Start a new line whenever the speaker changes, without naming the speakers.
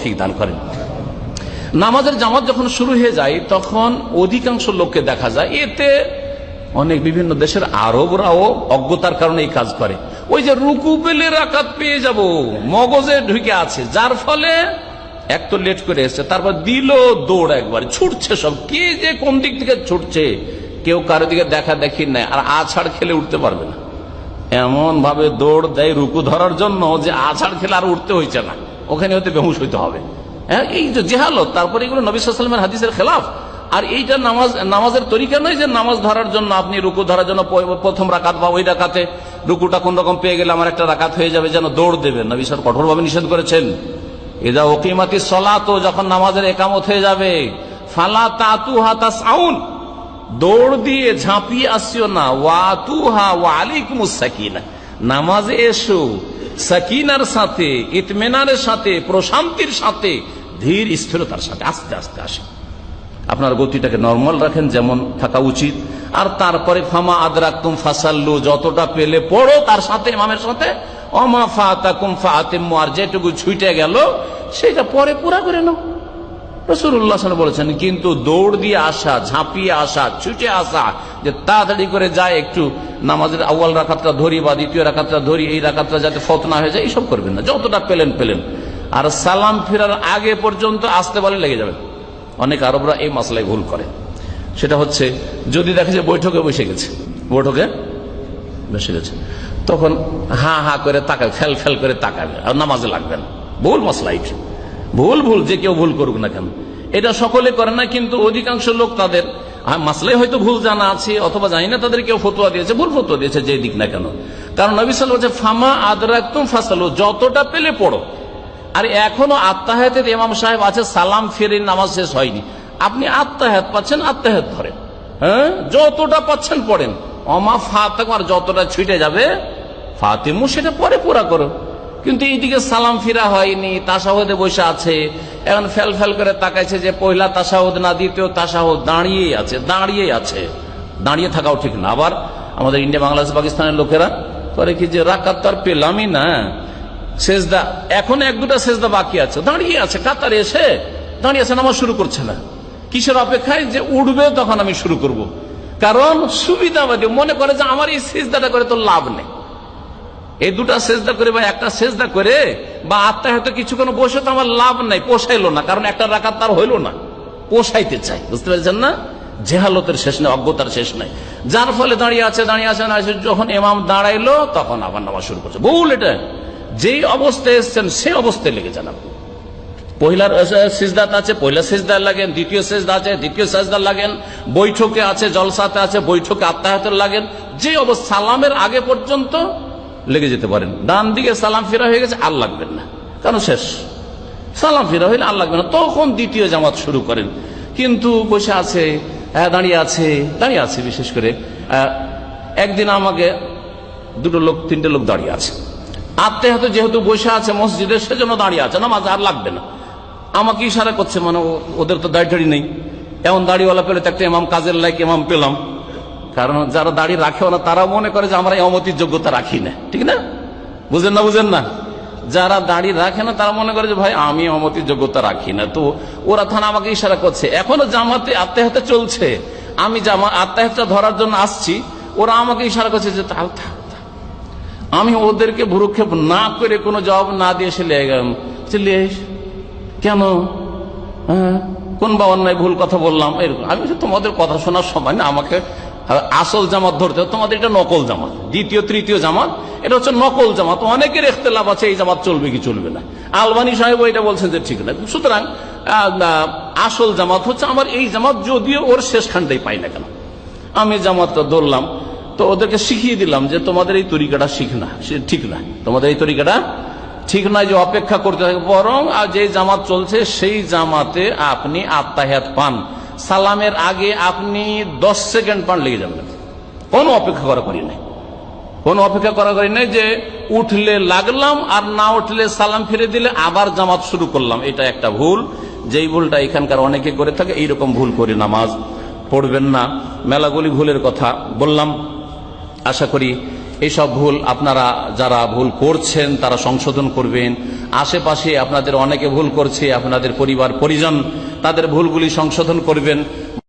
তৌফিক দান করেন। নামাজের জামাত যখন শুরু হয়ে যায় তখন অধিকাংশ লোককে দেখা যায়, এতে অনেক বিভিন্ন দেশের আরবরাও অজ্ঞতার কারণে এই কাজ করে, ওই যে রুকু পেলে রাকাত পেয়ে যাব মগজে ঢুকে আছে, যার ফলে এক তো লেট করে এসছে, তারপর দিল দৌড়, একবার ছুটছে সব, কে যে কোন দিক থেকে ছুটছে কেউ কারো দিকে দেখা দেখি নাই, আর আছাড় খেলে উঠতে পারবে না, এমন ভাবে দৌড় দেয় রুকু ধরার জন্য যে আছাড় খেলে আর উঠতে হয়েছে না, ওখানে হতে বেহুশ হইতে হবে। হ্যাঁ, এই যে জেহালত, তারপরে এগুলো নবী সাল্লাল্লাহু আলাইহি ওয়াসাল্লামের হাদিসের খেলাফ। আর এইটা নামাজের তরিকা নয় যে নামাজ ধরার জন্য আপনি রুকু ধরার জন্য প্রথম রাকাত বা ওই রাকাতে রুকুটা কোন রকম পেয়ে গেলে আমার একটা রাকাত হয়ে যাবে যেন দৌড় দেবেন। নবী সাল্লাল্লাহু আলাইহি ওয়াসাল্লাম কঠোরভাবে নিষেধ করেছেন, ইযা উকিমাতিস সালাত, যখন নামাজের ইকামত হয়ে যাবে, ফালা তাতুহা তাসআউন, দৌড় দিয়ে ঝাঁপিয়ে আসিও না, ওয়াতুহা ওয়া আলাইকুমুস সাকিনা, নামাজে এসো সাকিনার সাথে, ইতমিনানের সাথে, প্রশান্তির সাথে, ধীর স্থিরতার সাথে, আস্তে আস্তে আসে। আপনার গতিটাকে নরমাল রাখেন যেমন থাকা উচিত। আর তারপরে ফামা আদরাকতুম ফাসাল্লু, যতটা পেলে পড়ো তার সাথে, ইমামের সাথে, ওমা ফাতাকুম ফাতিমু, আর যেটুকু ছুটে গেল সেটা পরে পুরা করে নাও। রাসূলুল্লাহ সাল্লাল্লাহু আলাইহি ওয়াসাল্লাম বলেছেন, কিন্তু দৌড় দিয়ে আসা, ঝাঁপিয়ে আসা, ছুটে আসা, যে তাড়াতাড়ি করে যায় একটু নামাজের আউয়াল রাকাতটা ধরি বা দ্বিতীয় রাকাতটা ধরি, এই রাকাতটা যাতে ফত না হয়ে যায়, এইসব করবেন না, যতটা পেলেন। আর সালাম ফেরার আগে পর্যন্ত আসতে বলে লেগে যাবেন। অনেক আরবরা এই মাসলায় ভুল করে, সেটা হচ্ছে যদি দেখে যে বৈঠকে বসে গেছে, তখন হা হা করে তাকাবে, ফেল ফেল করে তাকাবে, আর নামাজে লাগবে না। ভুল মাসলা, ভুল যে কেউ ভুল করুক না কেন, এটা সকলে করে না, কিন্তু অধিকাংশ লোক তাদের মাসলাই হয়তো ভুল জানা আছে, অথবা জানি না তাদের কেউ ফতোয়া দিয়েছে, ভুল ফতোয়া দিয়েছে, যে দিক না কেন। কারণ নবী সাল্লাল্লাহু আলাইহি ওয়াসাল্লাম ফামা আদরাকতুম ফাসাল্লু, যতটা পেলে পড়ো। আর এখনো আত্তাহিয়াতের ইমাম সাহেব আছে, সালাম ফিরে নামাজ শেষ হয়নি, আপনি আত্তাহিয়াত পাচ্ছেন, আত্তাহিয়াত ধরেন, হ্যাঁ, যতটা পাচ্ছেন পড়েন। ওমা ফাতাকুম, আর যতটা ছুটে যাবে ফাতিমু, সেটা পরে পুরা করো। কিন্তু এইদিকে সালাম ফিরা হয়নি, তাশাহুদে বসে আছে, এখন ফেল ফেল করে তাকাইছে যে পয়লা তাশাহুদ না দ্বিতীয় তাশাহুদ, দাঁড়িয়ে আছে, দাঁড়িয়ে থাকাও ঠিক না। আবার আমাদের ইন্ডিয়া, বাংলাদেশ, পাকিস্তানের লোকেরা করে কি, যে রাকাত তো আর পেলামই না, সেজদা এখন এক দুটা সেজদা বাকি আছে, দাঁড়িয়ে আছে, কাতারে এসে দাঁড়িয়ে আছে, নামাজ শুরু করছে না। কিসের অপেক্ষায়? যে উঠবে তখন আমি শুরু করব। কারণ সুবিধাবাদী, মনে করে যে আমার এই সেজদাটা করে তো লাভ নেই, এই দুটা সেজদা করে বা একটা সেজদা করে বা আত্তাহিয়াতে কিছুক্ষণ বসে তো আমার লাভ নাই, পোষাইলো না, কারণ একটা রাকাত তার হইলো না, পোষাইতে চাই। বুঝতে পেরেছেন না? জেহালতের শেষ নেই, অজ্ঞতার শেষ নাই, যার ফলে দাঁড়িয়ে আছে, যখন ইমাম দাঁড়াইলো তখন আবার নামাজ শুরু করছে। ভুল এটা। যেই অবস্থায় এসছেন সেই অবস্থায় লেগে যান। পহিলার সিজদাত আছে, পহিলা সিজদা লাগেন, দ্বিতীয় সিজদা আছে, দ্বিতীয় সিজদা লাগেন, বৈঠকে আছে, জলসাতে আছে, বৈঠকে আত্তাহিয়াতে লাগেন, যে অবস্থা সালামের আগে পর্যন্ত লেগে যেতে পারেন। ডান দিকে সালাম ফিরা হয়ে গেছে, আর লাগবেন না, কারণ শেষ। সালাম ফিরা হইলে আর লাগবে না, তখন দ্বিতীয় জামাত শুরু করেন। কিন্তু বসে আছে, দাঁড়িয়ে আছে। বিশেষ করে একদিন আমাকে তিনটে লোক দাঁড়িয়ে আছে, আত্তাহিয়াতে যেহেতু বসে আছে মসজিদে, সেজন্য দাঁড়িয়ে আছে, নামাজ আর লাগবে না। আমাকে ইশারা করছে, মানে ওদের তো দাড়ি নেই, এমন দাড়িওয়ালা পেলে তো একটা ইমাম, কাজের লাইক ইমাম পেলাম। কারণ যারা দাড়ি রাখেও না তারা মনে করে যে আমরা ইমামতির যোগ্যতা রাখি না, ঠিক না? বুঝেন না? যারা দাড়ি রাখে না তারা মনে করে যে ভাই আমি ইমামতির যোগ্যতা রাখি না। তো ওরা থানা আমাকে ইশারা করছে, এখনো জামাতে আত্তাহিয়াতে চলছে, আমি আত্তাহিয়াতটা ধরার জন্য আসছি, ওরা আমাকে ইশারা করছে যে থাক। আমি ওদেরকে ভুরুক্ষেপ না করে কোনো জবাব না দিয়ে চলে কেন, কোন বা অন্যায় ভুল কথা বললাম, এরকম। আমি তোমাদের কথা শোনার সময় না আমাকে আসল জামাত ধরতে, তোমাদের এটা নকল জামাত, দ্বিতীয় তৃতীয় জামাত, এটা হচ্ছে নকল জামাত। অনেকের ইখতিলাফ আছে এই জামাত চলবে কি চলবে না। আলবানী সাহেব এটা বলছেন যে ঠিক না। সুতরাং আসল জামাত হচ্ছে আমার এই জামাত, যদিও ওর শেষখানটাই পাই না কেন। আমি জামাতটা ধরলাম, তো ওদেরকে শিখিয়ে দিলাম যে তোমাদের এই তরিকাটা ঠিক না, তোমাদের এই তরিকাটা ঠিক নয়, যে অপেক্ষা করতে থাকে, বরং যে জামাত চলছে সেই জামাতে আপনি আত্তাহিয়াত পান, সালামের আগে আপনি 10 সেকেন্ড পান, লেগে যাবেন। কোনো অপেক্ষা করা করি নাই, যে উঠলে লাগলাম আর না উঠলে সালাম ফিরে দিলে আবার জামাত শুরু করলাম। এটা একটা ভুল, যেই ভুলটা এখানকার অনেকে করে থাকে। এইরকম ভুল করে নামাজ পড়বেন না। মেলাগুলি ভুলের কথা বললাম। আশা করি এইসব ভুল আপনারা যারা ভুল করছেন তারা সংশোধন করবেন। আশেপাশে আপনাদের অনেকে ভুল করছে, আপনাদের পরিবার পরিজন তাদের ভুলগুলি সংশোধন করবেন।